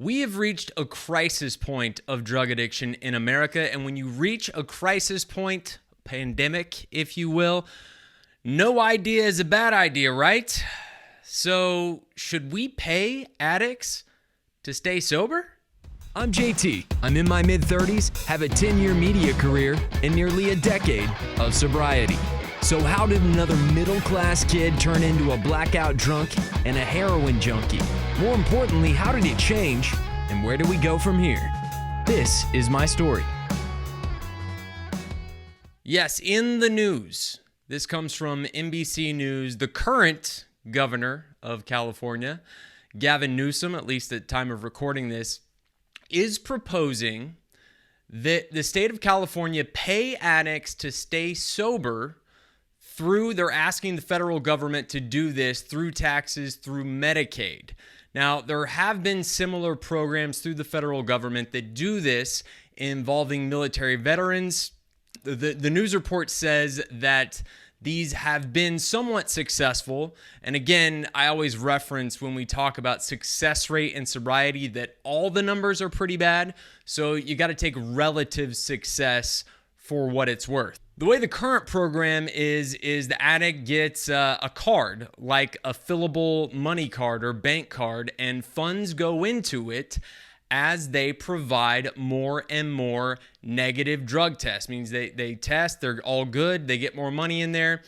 We have reached a crisis point of drug addiction in America, and when you reach a crisis point, pandemic, if you will, no idea is a bad idea, right? So, should we pay addicts to stay sober? I'm JT. I'm in my mid-30s, have a 10-year media career, and nearly a decade of sobriety. So how did another middle-class kid turn into a blackout drunk and a heroin junkie? More importantly, how did it change, and where do we go from here? This is my story. Yes, in the news. This comes from NBC News. The current governor of California, Gavin Newsom, at least at the time of recording this, is proposing that the state of California pay addicts to stay sober they're asking the federal government to do this through taxes, through Medicaid. Now, there have been similar programs through the federal government that do this involving military veterans. The news report says that these have been somewhat successful. And again, I always reference when we talk about success rate and sobriety that all the numbers are pretty bad. So you got to take relative success for what it's worth. The way the current program is the addict gets a card, like a fillable money card or bank card, and funds go into it as they provide more and more negative drug tests. Means they test, they're all good, they get more money in there.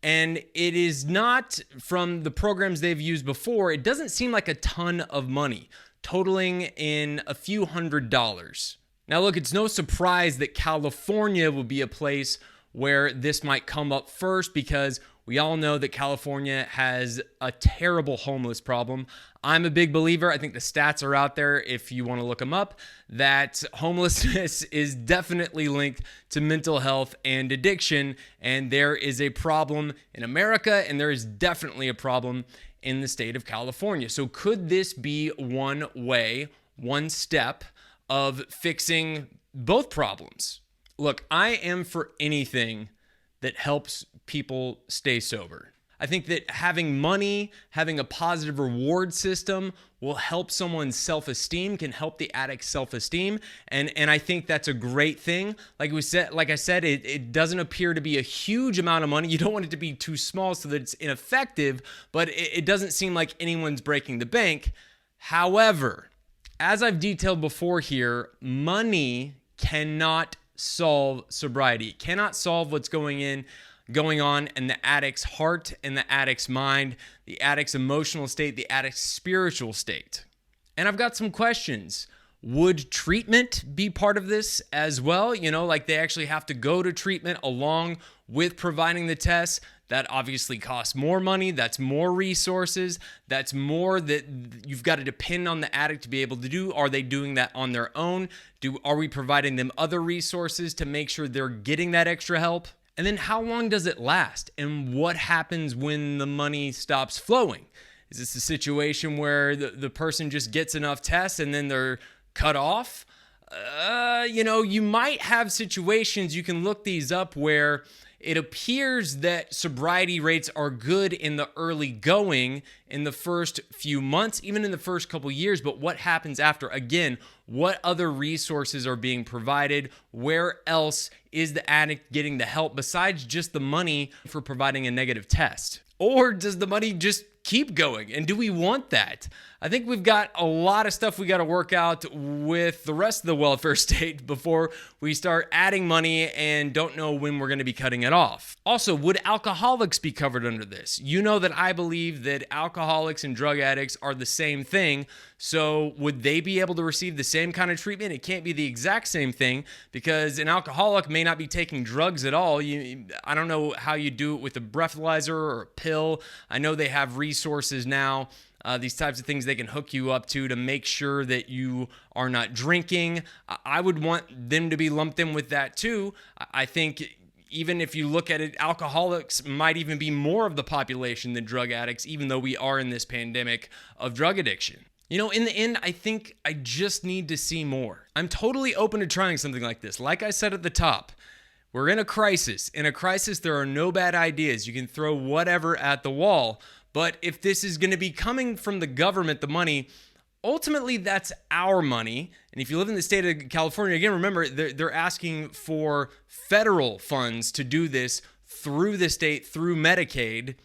And it is not, from the programs they've used before, it doesn't seem like a ton of money, totaling in a few $100s. Now look, it's no surprise that California will be a place where this might come up first, because we all know that California has a terrible homeless problem. I'm a big believer, I think the stats are out there if you want to look them up, that homelessness is definitely linked to mental health and addiction, and there is a problem in America, and there is definitely a problem in the state of California. So could this be one way, one step of fixing both problems? Look, I am for anything that helps people stay sober. I think that having money, having a positive reward system will help someone's self-esteem, can help the addict's self-esteem. And I think that's a great thing. Like I said, it doesn't appear to be a huge amount of money. You don't want it to be too small so that it's ineffective, but it doesn't seem like anyone's breaking the bank. However, as I've detailed before here, money cannot solve sobriety. It cannot solve what's going on in the addict's heart and the addict's mind, the addict's emotional state, the addict's spiritual state. And I've got some questions. Would treatment be part of this as well? You know, like they actually have to go to treatment along with providing the tests. That obviously costs more money. That's more resources. That's more that you've got to depend on the addict to be able to do. Are they doing that on their own? Are we providing them other resources to make sure they're getting that extra help? And then how long does it last? And what happens when the money stops flowing? Is this a situation where the person just gets enough tests and then they're cut off? You might have situations, you can look these up, where it appears that sobriety rates are good in the early going, in the first few months, even in the first couple years. But what happens after? Again, what other resources are being provided? Where else is the addict getting the help besides just the money for providing a negative test? Or does the money just keep going? And do we want that? I think we've got a lot of stuff we got to work out with the rest of the welfare state before we start adding money and don't know when we're going to be cutting it off. Also, would alcoholics be covered under this? You know that I believe that alcoholics and drug addicts are the same thing. So would they be able to receive the same kind of treatment? It can't be the exact same thing, because an alcoholic may not be taking drugs at all. I don't know how you do it with a breathalyzer or a pill. I know they have resources now, these types of things they can hook you up to make sure that you are not drinking. I would want them to be lumped in with that too. I think even if you look at it, alcoholics might even be more of the population than drug addicts, even though we are in this pandemic of drug addiction. You know, in the end, I think I just need to see more. I'm totally open to trying something like this. Like I said at the top, we're in a crisis. In a crisis, there are no bad ideas. You can throw whatever at the wall. But if this is going to be coming from the government, the money, ultimately that's our money. And if you live in the state of California, again, remember, they're asking for federal funds to do this through the state, through Medicaid.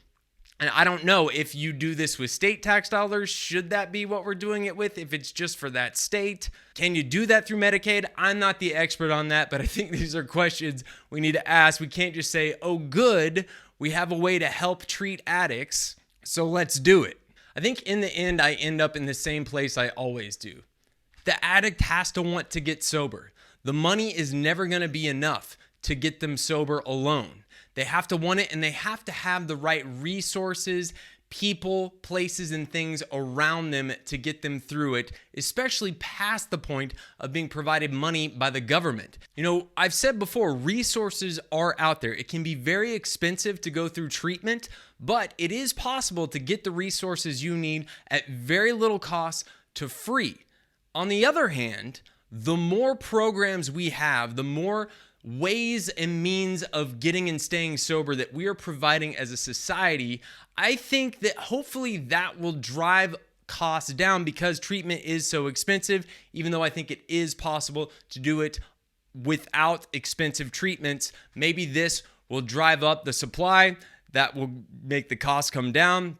And I don't know if you do this with state tax dollars. Should that be what we're doing it with? If it's just for that state, can you do that through Medicaid? I'm not the expert on that, but I think these are questions we need to ask. We can't just say, oh, good, we have a way to help treat addicts, so let's do it. I think in the end, I end up in the same place I always do. The addict has to want to get sober. The money is never going to be enough to get them sober alone. They have to want it, and they have to have the right resources, people, places, and things around them to get them through it, especially past the point of being provided money by the government. You know, I've said before, resources are out there. It can be very expensive to go through treatment, but it is possible to get the resources you need at very little cost to free. On the other hand, the more programs we have, the more ways and means of getting and staying sober that we are providing as a society, I think that hopefully that will drive costs down because treatment is so expensive, even though I think it is possible to do it without expensive treatments. Maybe this will drive up the supply. That will make the cost come down.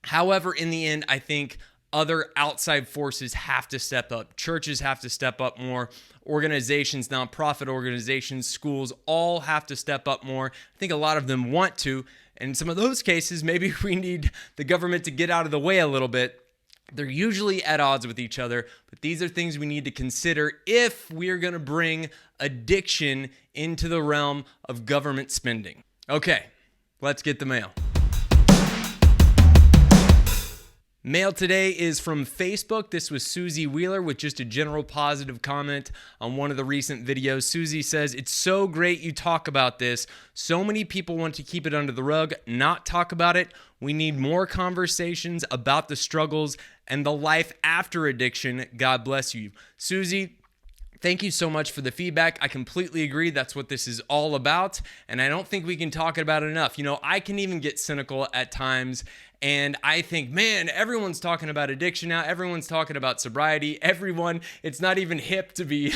However, in the end, I think other outside forces have to step up. Churches have to step up more. Organizations, nonprofit organizations, schools, all have to step up more. I think a lot of them want to. And in some of those cases, maybe we need the government to get out of the way a little bit. They're usually at odds with each other, but these are things we need to consider if we're going to bring addiction into the realm of government spending. Okay, let's get the mail. Mail today is from Facebook. This was Susie Wheeler with just a general positive comment on one of the recent videos. Susie says, "It's so great you talk about this. So many people want to keep it under the rug, not talk about it. We need more conversations about the struggles and the life after addiction. God bless you." Susie, thank you so much for the feedback. I completely agree. That's what this is all about. And I don't think we can talk about it enough. You know, I can even get cynical at times. And I think, man, everyone's talking about addiction now. Everyone's talking about sobriety. It's not even hip to be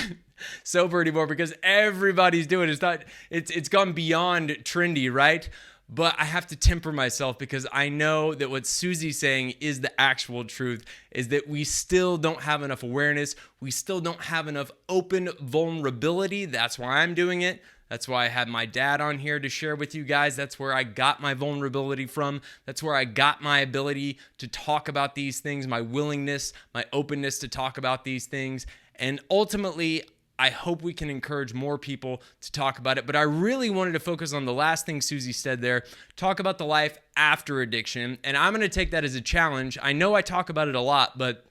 sober anymore because everybody's doing it. It's gone beyond trendy, right? But I have to temper myself because I know that what Susie's saying is the actual truth, is that we still don't have enough awareness. We still don't have enough open vulnerability. That's why I'm doing it. That's why I had my dad on here to share with you guys. That's where I got my vulnerability from. That's where I got my ability to talk about these things, my willingness, my openness to talk about these things. And ultimately, I hope we can encourage more people to talk about it. But I really wanted to focus on the last thing Susie said there, talk about the life after addiction. And I'm going to take that as a challenge. I know I talk about it a lot, but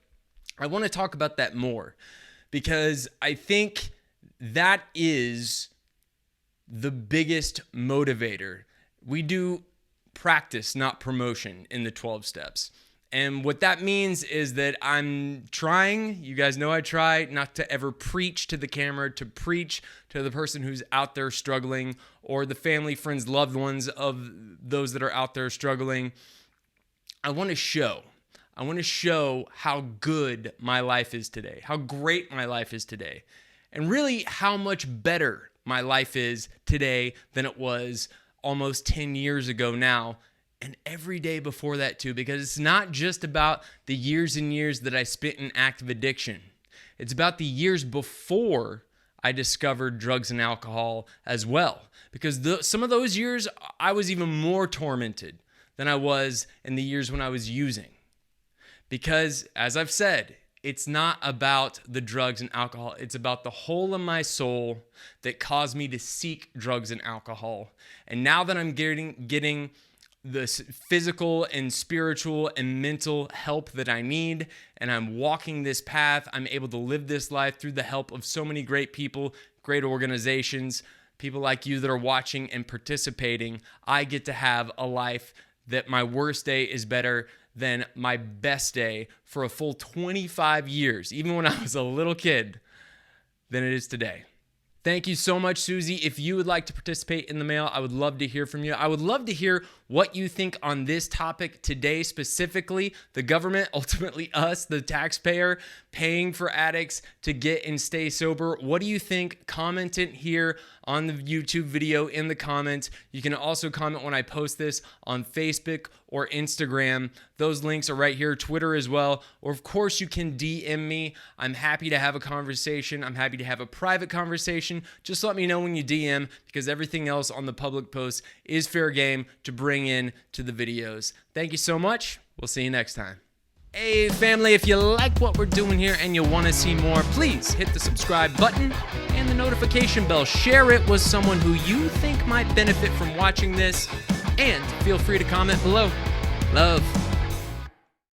I want to talk about that more because I think that is the biggest motivator. We do practice, not promotion, in the 12 steps. And what that means is that I'm trying, you guys know I try, not to ever preach to the camera, to preach to the person who's out there struggling or the family, friends, loved ones of those that are out there struggling. I want to show how good my life is today, how great my life is today, and really how much better my life is today than it was almost 10 years ago now, and every day before that too, because it's not just about the years and years that I spent in active addiction. It's about the years before I discovered drugs and alcohol as well, because some of those years I was even more tormented than I was in the years when I was using. Because, as I've said, it's not about the drugs and alcohol. It's about the hole in my soul that caused me to seek drugs and alcohol. And now that I'm getting the physical and spiritual and mental help that I need, and I'm walking this path, I'm able to live this life through the help of so many great people, great organizations, people like you that are watching and participating. I get to have a life that my worst day is better than my best day for a full 25 years, even when I was a little kid, than it is today. Thank you so much, Susie. If you would like to participate in the mail, I would love to hear from you. I would love to hear what you think on this topic today specifically. The government, ultimately us, the taxpayer, paying for addicts to get and stay sober. What do you think? Comment it here on the YouTube video in the comments. You can also comment when I post this on Facebook or Instagram. Those links are right here, Twitter as well. Or of course you can DM me. I'm happy to have a conversation. I'm happy to have a private conversation. Just let me know when you DM, because everything else on the public posts is fair game to bring in to the videos. Thank you so much. We'll see you next time. Hey family, if you like what we're doing here and you want to see more, please hit the subscribe button and the notification bell. Share it with someone who you think might benefit from watching this, and feel free to comment below. Love.